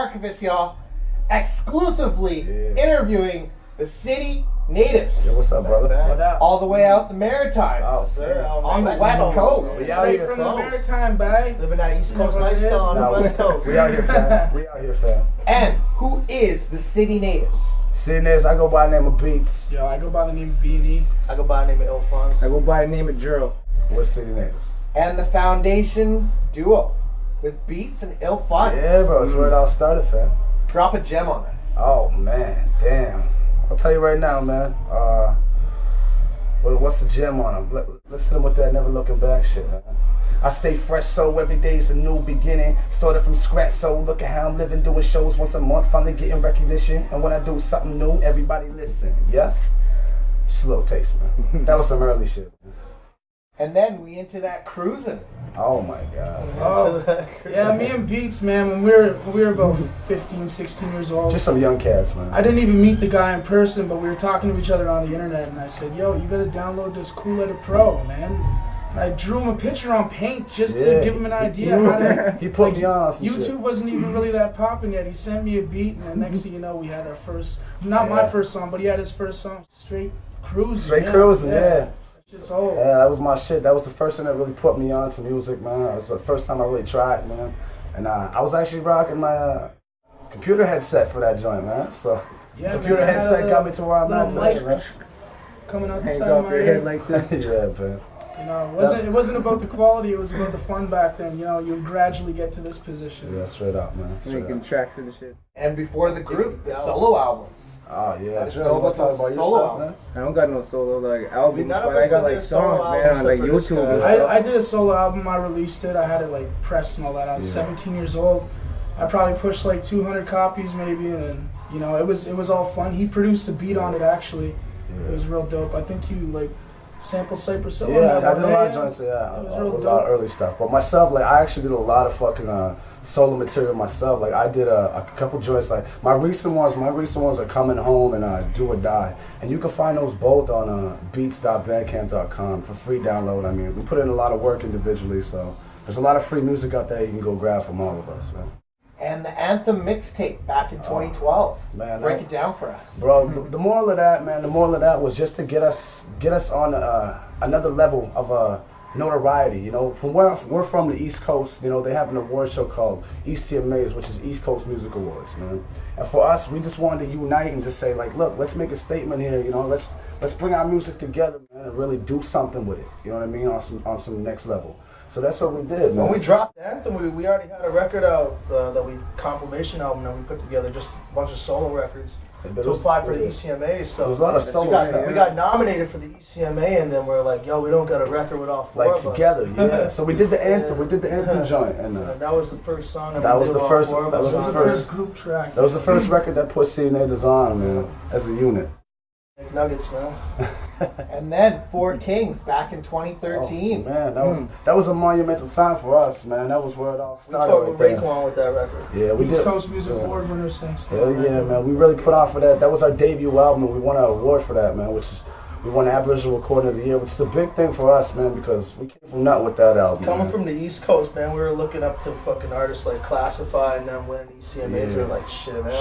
archivist, y'all, exclusively interviewing the city natives. Yo, what's up, brother? What up? All the way out the Maritimes. Oh, sir. On the West Coast. We out here from the Maritime, bae. Living that East Coast lifestyle on the West Coast. We out here, fam. We out here, fam. And who is the city natives? Sitting there, I go by the name of Beats. Yo, I go by the name of B&E. I go by the name of Ilfon. I go by the name of Jero. We're City Natives. And the foundation duo with Beats and Ill Funds. Yeah, bro, that's where it all started, fam. Drop a gem on us. Oh, man, damn. I'll tell you right now, man. What's the gem on them? Listen with that never looking back shit, man. I stay fresh, so every day is a new beginning. Started from scratch, so look at how I'm living, doing shows once a month, finally getting recognition. And when I do something new, everybody listen, yeah? Just a little taste, man. That was some early shit. And then we into that cruising. Oh my God. Oh, yeah, me and Beats, man, when we were about 15, 16 years old. Just some young cats, man. I didn't even meet the guy in person, but we were talking to each other on the internet, and I said, yo, you gotta download this Cool Edit Pro, man. And I drew him a picture on Paint just to give him an idea how to... He put me on some YouTube shit. wasn't even really that popping yet. He sent me a beat, and the next thing you know, we had our first... Not my first song, but he had his first song. Straight cruising. Straight cruising, yeah. Old. Yeah, that was my shit. That was the first thing that really put me on to music, man. It was the first time I really tried, man. And I was actually rocking my computer headset for that joint, man. So computer headset got me to where I'm at today, man. Coming out the Hangs side off of my your head head like this. Yeah, man. You know, it wasn't about the quality, it was about the fun back then. You know, you gradually get to this position. Yeah, straight up, man. Making tracks and shit. And before the group, the solo albums. Oh, yeah. Let us know about those solo albums. I don't got no solo like albums, none but of us I got did like solo songs, man, on albums like except for this YouTube and guy. stuff. I did a solo album, I released it, I had it like pressed and all that. I was 17 years old. I probably pushed like 200 copies maybe, and then, you know, it was all fun. He produced a beat on it actually. It was real dope. I think you like sample Cypress Hill. Yeah, on I that, did a lot of joints, It was a real lot of dope. early stuff. But myself, like, I actually did a lot of fucking solo material myself. Like, I did a couple joints. Like, my recent ones are Coming Home and Do or Die. And you can find those both on beats.bandcamp.com for free download. I mean, we put in a lot of work individually, so there's a lot of free music out there you can go grab from all of us, man. And the Anthem mixtape back in 2012. Man, Break it down for us. Bro, the moral of that, man, was just to get us on another level of notoriety. You know, from where we're from, the East Coast, you know, they have an award show called ECMAs, which is East Coast Music Awards, man. And for us, we just wanted to unite and just say, like, look, let's make a statement here. You know, let's bring our music together, man, and really do something with it. You know what I mean? On some next level. So that's what we did, man. When we dropped Anthem, we already had a record out compilation album that we put together, just a bunch of solo records to apply for the ECMA. So there's a lot of solo stuff. We got nominated for the ECMA, and then we're like, yo, we don't got a record with all four like of us. together, yeah. So we did the anthem. We did the anthem joint, and that was the first song. That we was did the with all first- four of that us was the on. first- Group track. that was the first record that put City Natives on, man, as a unit. Nuggets, man. And then for Kingz back in 2013. Oh, man, that was a monumental time for us, man. That was where it all We started. toured with right there. Raekwon with that record. Yeah, we East did. Coast Music Award winners, thanks to Hell yeah, man. We really put on for that. That was our debut album, and we won an award for that, man, which is, we won Aboriginal Recording of the Year, which is a big thing for us, man, because we came from nothing with that album. Coming man. from the East Coast, man, we were looking up to fucking artists like Classify and them winning ECMAs. We were like, shit, man.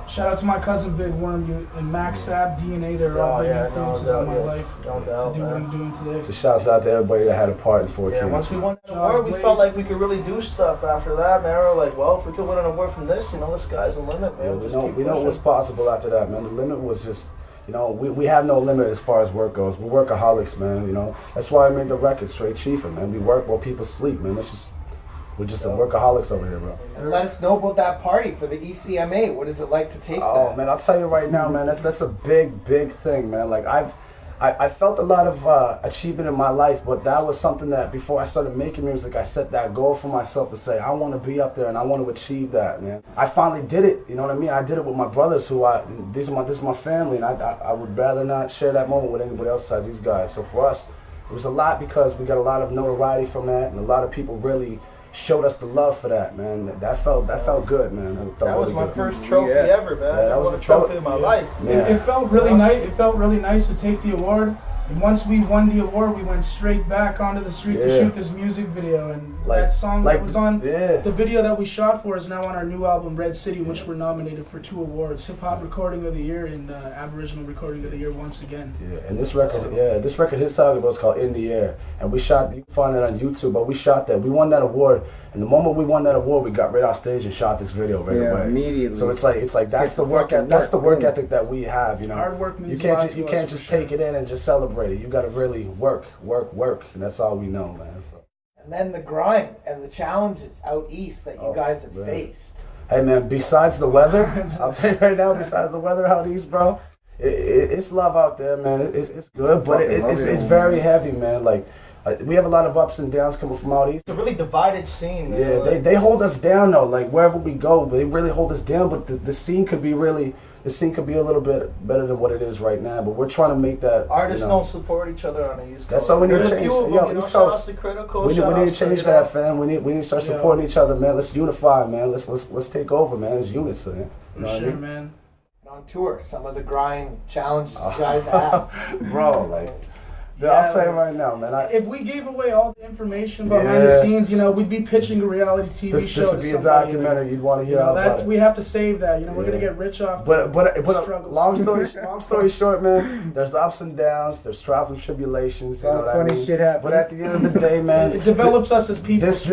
Shout out to my cousin Big Worm and Max Sab, DNA. They're all big influences on my life No to doubt, do what man. I'm doing today. Just shouts out to everybody that had a part in 4 Yeah, Kings. once we won that Jaws award, we Blaze. felt like we could really do stuff after that, man. We were like, well, if we could win an award from this, you know, the sky's the limit, man. Yeah, Just keep we know pushing. what's possible after that, man. The limit was just, you know, we have no limit as far as work goes. We're workaholics, man, you know. That's why I made the record Straight Chiefin', man. We work while people sleep, man. We're just workaholics over here, bro. And let us know about that party for the ECMA. What is it like to take Oh, that? man, I'll tell you right now, man, that's a big thing, man. Like, I felt a lot of achievement in my life, but that was something that before I started making music, I set that goal for myself to say, I want to be up there and I want to achieve that, man. I finally did it, you know what I mean? I did it with my brothers this is my family, and I would rather not share that moment with anybody else besides these guys. So for us, it was a lot because we got a lot of notoriety from that, and a lot of people really showed us the love for that, man. That felt good, man. That was really my good. first trophy ever, man. Yeah, that was a trophy of my life. Yeah. It felt really nice. It felt really nice to take the award. And once we won the award, we went straight back onto the street to shoot this music video. And that song that was on the video that we shot for is now on our new album, Red City, which we're nominated for 2 awards: Hip Hop Recording of the Year and Aboriginal Recording of the Year once again. Yeah, and this record, his song was called In the Air. And we shot, you can find it on YouTube, but we shot that. We won that award. And the moment we won that award, we got right on stage and shot this video right away. Immediately. So it's like that's the work ethic that we have, you know. Hard work means you can't just take it in and just celebrate it. You got to really work, and that's all we know, man. So. And then the grind and the challenges out east that you guys have faced. Hey man, besides the weather, I'll tell you right now, besides the weather out east, bro, it's love out there, man. It's good, but it's very heavy, man. Like. We have a lot of ups and downs coming from out east. It's a really divided scene, man. Yeah, they hold us down though. Like wherever we go, they really hold us down. But the scene could be a little bit better than what it is right now. But we're trying to make that. Artists don't support each other on the East Coast. That's all we need to change. East Coast. We need to change that, fam. We need to start supporting each other, man. Let's unify, man. Let's take over, man. It's units, man. You know what I mean? Man. On tour, some of the grind challenges you guys have, bro. Like. I'll tell you right now, man. If we gave away all the information behind the scenes, you know, we'd be pitching a reality TV show. This would be a documentary. You'd want to hear about it. We have to save that. You know, we're gonna get rich off. But long story short, man. There's ups and downs. There's trials and tribulations. You know what funny shit happens. But at the end of the day, man, it develops us as people. This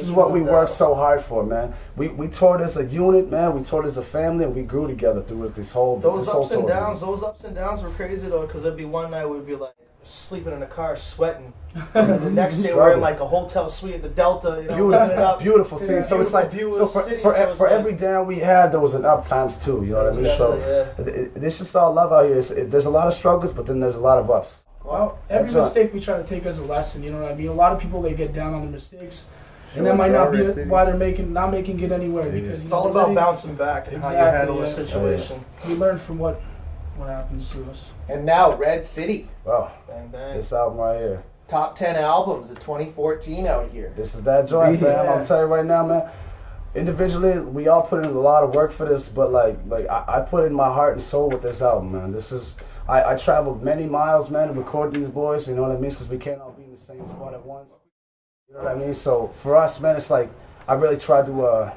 is what we worked so hard for, man. We toured as a unit, man. We toured as a family, and we grew together through this whole. Those ups and downs were crazy though, because there'd be one night we'd be like sleeping in a car, sweating. And then the next day we're in like a hotel suite at the Delta. You know, beautiful scene. So it's like for every down we had, there was an up times 2. You know what I mean? So this is all love out here. There's a lot of struggles, but then there's a lot of ups. Well, every mistake we try to take as a lesson. You know what I mean? A lot of people, they get down on their mistakes. And that might not be why they're not making it anywhere, because it's all about bouncing back and how you handle a situation. We learn from what happens to us. And now Red City. Wow. Bang, bang. This album right here. Top 10 albums of 2014 out here. This is that joint, fam. I'm telling you right now, man. Individually, we all put in a lot of work for this, but like I put in my heart and soul with this album, man. This is I traveled many miles, man, to record these boys. You know what I mean? Since we can't all be in the same spot at once. You know what I mean? So for us, man, it's like I really tried to,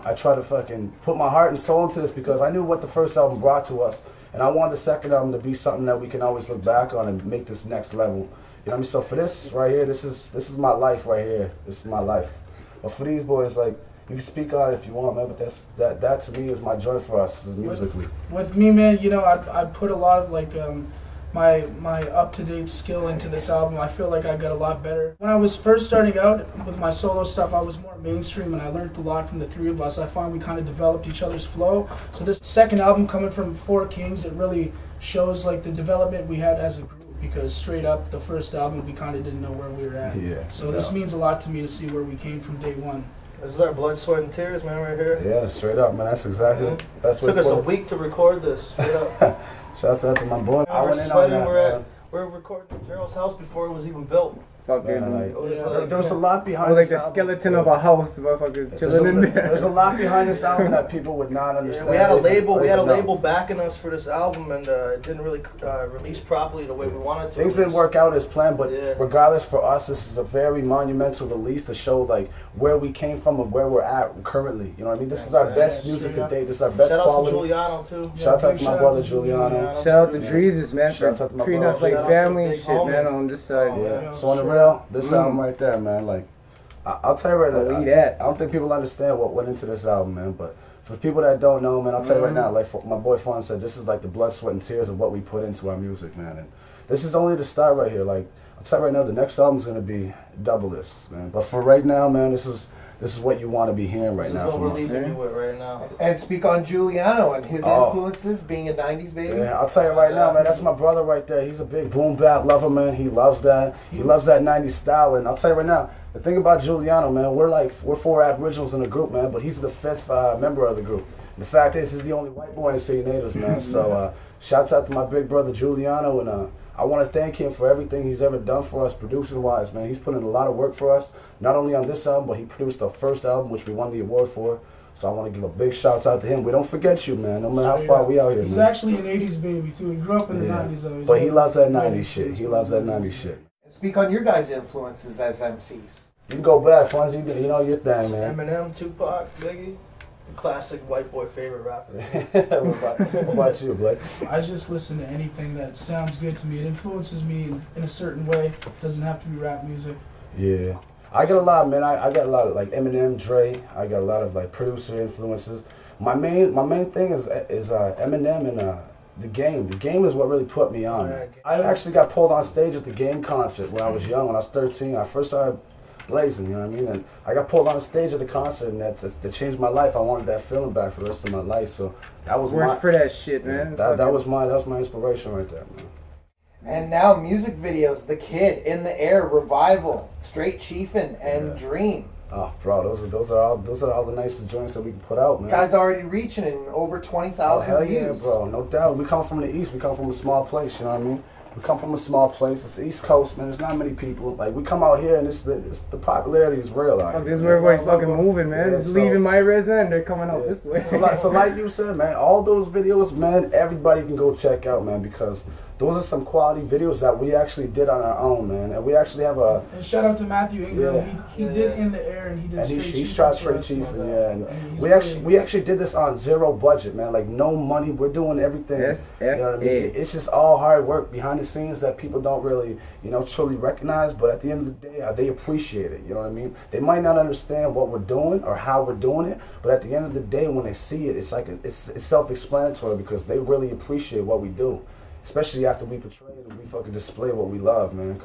I tried to fucking put my heart and soul into this because I knew what the first album brought to us. And I wanted the second album to be something that we can always look back on and make this next level. You know what I mean? So for this right here, this is my life right here. This is my life. But for these boys, like, you can speak on it if you want, man, but that to me is my joy for us musically. With me, man, you know, I put a lot of like my up-to-date skill into this album. I feel like I got a lot better. When I was first starting out with my solo stuff, I was more mainstream, and I learned a lot from the 3 of us. I find we kind of developed each other's flow. So this second album coming from 4 Kingz, it really shows like the development we had as a group, because straight up the first album we kind of didn't know where we were at. Yeah. So this means a lot to me to see where we came from day one. This is our blood, sweat, and tears, man, right here. Yeah, straight up, man. That's exactly. That's what took us a week to record this. Straight up. Shouts out to my boy. I went in on that. We're recording at Gerald's house before it was even built. Fucking, there was a lot behind this album. Like the skeleton of a house, motherfucker, chilling in there. There's a lot behind this album that people would not understand. We had a label. We had a label backing us for this album, and it didn't really release properly the way we wanted to. Things didn't work out as planned, but regardless, for us, this is a very monumental release to show like where we came from and where we're at currently. You know what I mean? This is our best music to date. This is our best quality. Shout out to Giuliano too. Shout out to my brother Giuliano. Shout out to Dreezus, man, for treating us like family and shit, man, on this side. Yeah. So on the real, this album right there, man, like I'll tell you right now, I don't think people understand what went into this album, man, but for people that don't know, man, I'll tell you right now, like my boy Fawn said, this is like the blood, sweat, and tears of what we put into our music, man, and this is only the start right here. Like I'll tell you right now, the next album's gonna be double this, man, but for right now, man, this is what you want to be hearing right now. This is what we're leaving you with right now. And speak on Giuliano and his influences, being a 90s baby. Yeah, I'll tell you right now, man, that's my brother right there. He's a big boom bap lover, man. He loves that. He loves that 90s style. And I'll tell you right now, the thing about Giuliano, man, we're 4 Aboriginals in the group, man, but he's the 5th member of the group. The fact is, he's the only white boy in City Natives, man. So shouts out to my big brother Giuliano, and I want to thank him for everything he's ever done for us, producing-wise, man. He's put in a lot of work for us, not only on this album, but he produced our first album, which we won the award for. So I want to give a big shout out to him. We don't forget you, man. No matter how far we out here, He's man. actually an 80s baby, too. He grew up in the 90s, though. But he loves that 90s shit. He loves that 90s shit. And speak on your guys' influences as MCs. You can go back, Fonz. You know your thing, man. Eminem, Tupac, Biggie. The classic white boy favorite rapper. What about you, Blake? I just listen to anything that sounds good to me. It influences me in a certain way. It doesn't have to be rap music. Yeah. I get a lot, man. I got a lot of like Eminem, Dre. I got a lot of like producer influences. My main thing is Eminem and the Game. The Game is what really put me on. I actually got pulled on stage at the Game concert when I was young. When I was 13, I first started blazing. You know what I mean? And I got pulled on stage at the concert, and that changed my life. I wanted that feeling back for the rest of my life. So that was works for that shit, man. That was my inspiration right there, man. And now music videos, The Kid, In the Air, Revival, Straight Chiefin', and Dream. Oh, bro, those are all the nicest joints that we can put out, man. Guys already reaching in over 20,000 views. Yeah, bro, no doubt. We come from the East. We come from a small place. You know what I mean? We come from a small place. It's the East Coast, man. There's not many people. Like, we come out here, and the popularity is real. Out here. This is where everybody's fucking moving, man. Yeah, it's leaving my resume, and they're coming out this way. So like you said, man, all those videos, man, everybody can go check out, man, because those are some quality videos that we actually did on our own, man. And we actually have a... And shout out to Matthew Ingram. He did In the Air, and he did and Straight he shot Straight Chiefin', yeah. And we actually did this on zero budget, man. Like, no money. We're doing everything. You know what I mean? It's just all hard work behind the scenes that people don't really, truly recognize. But at the end of the day, they appreciate it. You know what I mean? They might not understand what we're doing or how we're doing it, but at the end of the day, when they see it, it's like it's self-explanatory because they really appreciate what we do. Especially after we portray it and we fucking display what we love, man.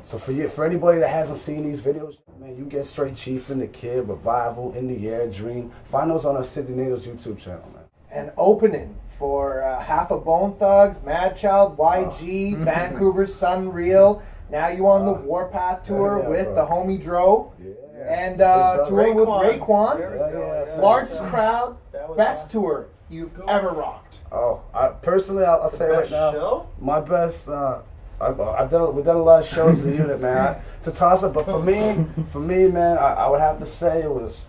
So for anybody that hasn't seen these videos, man, you get Straight Chiefin', The Kid, Revival, In the Air, Dream. Find those on our City Natives YouTube channel, man. And opening for Half a Bone Thugs, Mad Child, YG, Vancouver's Sun Real. Now you on the Warpath tour with the homie Dro. And touring with Raekwon. Largest crowd, best tour you've ever rocked. Oh, personally, I'll tell you right now, my best. We've done a lot of shows in the unit, man. It's a toss up, but for me, man, I would have to say it was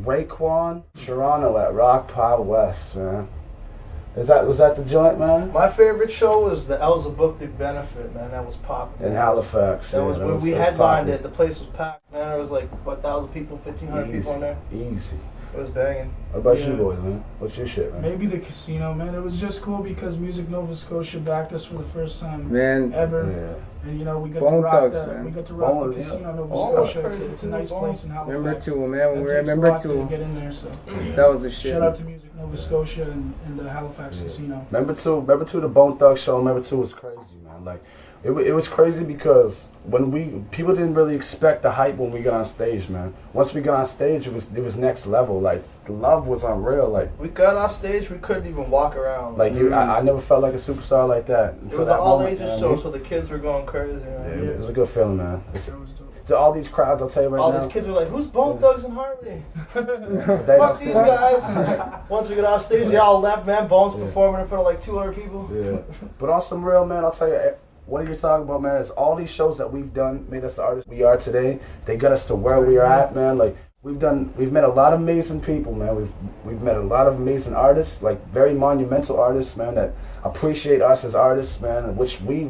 Raekwon, Toronto at Rock Pile West, man. Was that the joint, man? My favorite show was the Elza Book the Benefit, man. That was popping. In Halifax. That was when we headlined it. The place was packed, man. There was like 1,000 people, 1,500 people in there. Easy. It was banging. What about you boys, man? What's your shit, man? Maybe the Casino, man. It was just cool because Music Nova Scotia backed us for the first time man, ever. Yeah. And we got Bone to rock Thugs, that. man. We got to rock the Casino Nova Scotia. It's a nice place in Halifax. Remember two, man. It We takes remember a lot two. to get in there, so That was the shit. shout out to Music Nova Scotia and the Halifax Casino. Remember two, the Bone Thug show. Remember two was crazy, man. Like it was crazy because when people didn't really expect the hype when we got on stage, man. Once we got on stage, it was next level. Like the love was unreal. Like we got off stage, we couldn't even walk around. Like I never felt like a superstar like that. It was an all ages show, so the kids were going crazy. Yeah, it was a good feeling, man. To all these crowds, I'll tell you right now. All these kids were like, "Who's Bone Thugs and Harmony?" Fuck these guys. Once we got off stage, they all left, man. Bones performing in front of like 200 people. Yeah, but on some real, man, I'll tell you. What are you talking about, man? Is all these shows that we've done made us the artists we are today. They got us to where we are at, man. Like we've met a lot of amazing people, man. We've met a lot of amazing artists, like very monumental artists, man, that appreciate us as artists, man, which we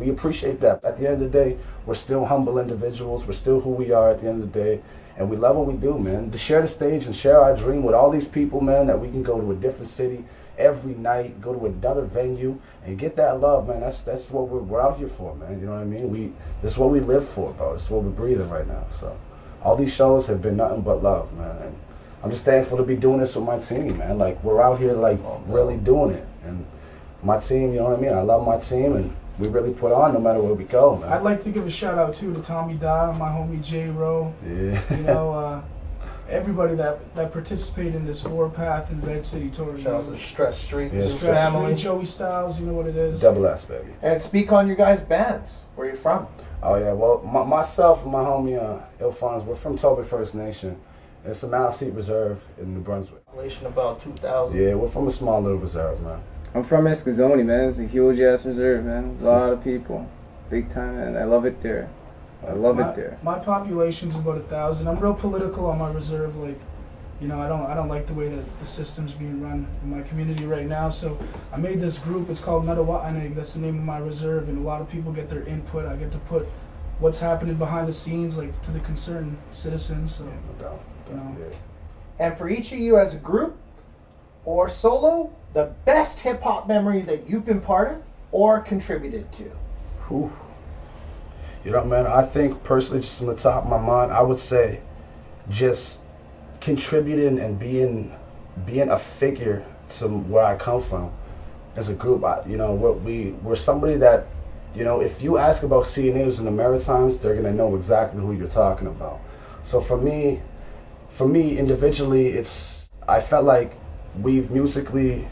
appreciate that. At the end of the day, we're still humble individuals. We're still who we are at the end of the day. And we love what we do, man. To share the stage and share our dream with all these people, man, that we can go to a different city every night, go to another venue, and get that love, man. That's what we're out here for, man. You know what I mean? This is what we live for, bro. This is what we're breathing right now. So all these shows have been nothing but love, man. And I'm just thankful to be doing this with my team, man. Like, we're out here, like, really doing it. And my team, you know what I mean? I love my team, and we really put on no matter where we go, man. I'd like to give a shout out, too, to Tommy Da, my homie J. Rowe. Yeah. Everybody that participated in this Warpath and Red City tour. Shout out to Stress Street, Stress Street, Joey Styles, you know what it is. Double S, baby. And speak on your guys' bands. Where are you from? Oh, yeah. Well, myself and my homie Ilfons, we're from Toby First Nation. It's a Maliseet Reserve in New Brunswick. Population about 2,000. Yeah, we're from a small little reserve, man. I'm from Escazone, man. It's a huge ass reserve, man. A lot of people. Big time, man. I love it there. I love it there. My population's about 1,000. I'm real political on my reserve. Like, you know, I don't like the way that the system's being run in my community right now. So I made this group. It's called Metawa'aneg. That's the name of my reserve, and a lot of people get their input. I get to put what's happening behind the scenes, like to the concerned citizens. So, you know. And for each of you as a group or solo, the best hip hop memory that you've been part of or contributed to. Whew. You know, man, I think personally, just from the top of my mind, I would say just contributing and being a figure to where I come from as a group. You know, we're somebody that, you know, if you ask about CNAs in the Maritimes, they're gonna know exactly who you're talking about. So for me individually, I felt like we've musically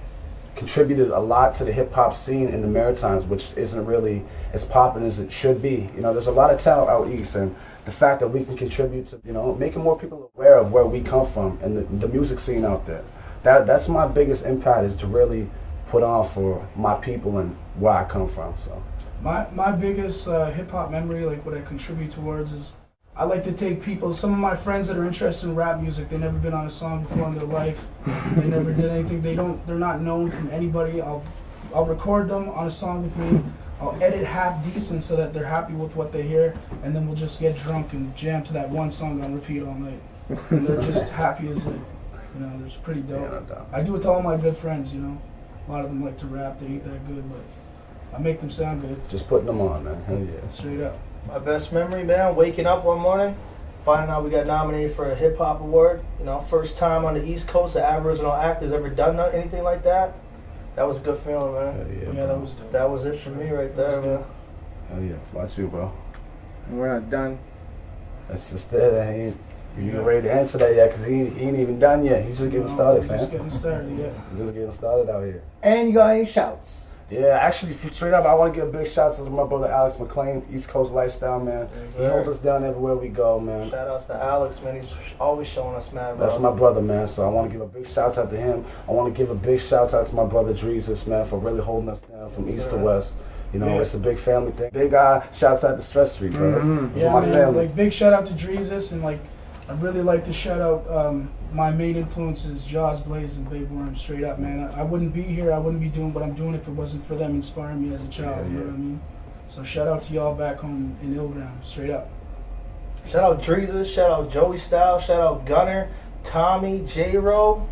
contributed a lot to the hip hop scene in the Maritimes, which isn't really as popping as it should be. You know, there's a lot of talent out east, and the fact that we can contribute to, you know, making more people aware of where we come from and the music scene out there. That's my biggest impact, is to really put on for my people and where I come from. So my biggest hip hop memory, like what I contribute towards, is I like to take people, some of my friends that are interested in rap music, they've never been on a song before in their life, they never did anything, they're not known from anybody. I'll record them on a song with me, I'll edit half decent so that they're happy with what they hear, and then we'll just get drunk and jam to that one song on repeat all night. And they're just happy as like, you know, it's pretty dope. Yeah, no doubt. I do it to all my good friends, you know. A lot of them like to rap, they ain't that good, but I make them sound good. just putting them on, man. Hell yeah. Straight up. My best memory, man, waking up one morning, finding out we got nominated for a hip hop award. You know, first time on the East Coast an Aboriginal actor's ever done anything like that. That was a good feeling, man. Hell yeah, Yeah, bro. that was dope. That was it for me right there, man. Hell yeah. Watch you, bro. And we're not done. That's just it. You ain't ready to answer that yet, because he ain't even done yet. He's just getting started, Just fam. getting started, yeah. He's just getting started out here. And you got any shouts? Yeah, actually, straight up, I want to give a big shout out to my brother Alex McLean, East Coast Lifestyle, man. He holds us down everywhere we go, man. Shout outs to Alex, man. He's always showing us mad love. That's my brother, man. So I want to give a big shout out to him. I want to give a big shout out to my brother Dreezus, man, for really holding us down from east to west. You know, it's a big family thing. Big shouts out to Stress Street, bro. That's my man, family. like big shout out to Dreezus, and like I'd really like to shout out my main influences, Jaws, Blaze, and Babe Worm. Straight up, man. I wouldn't be here, I wouldn't be doing what I'm doing if it wasn't for them inspiring me as a child. You know what I mean? So shout out to y'all back home in Ilgram. Straight up. Shout out Dreezus, shout out Joey Style, shout out Gunner, Tommy, J-Ro.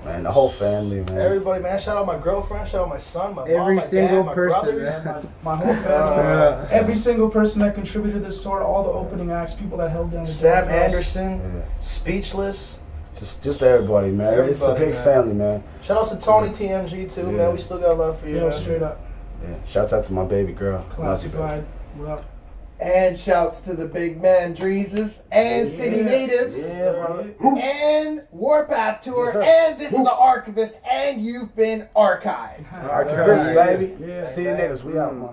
Man, the whole family, man. Everybody, man. Shout out my girlfriend, shout out my son, my mom, Every my single dad, my person, brothers. man. My whole family, every single person that contributed to this tour, all the opening acts, people that held down the Sam door for us. Anderson, Yeah. Speechless. Just everybody, man. It's a Everybody, big man. family, man. Shout out to Tony TMG too, Yeah. man. We still got love for you, Yo, man. straight up. Yeah. Shouts out to my baby girl. Classified. What up? And shouts to the big man Dreezus and City Natives. Yeah, brother. And Warpath Tour. Yes, sir. And this is the Archivist. And you've been archived. Archivist, baby. Yeah. See you natives. We out, man.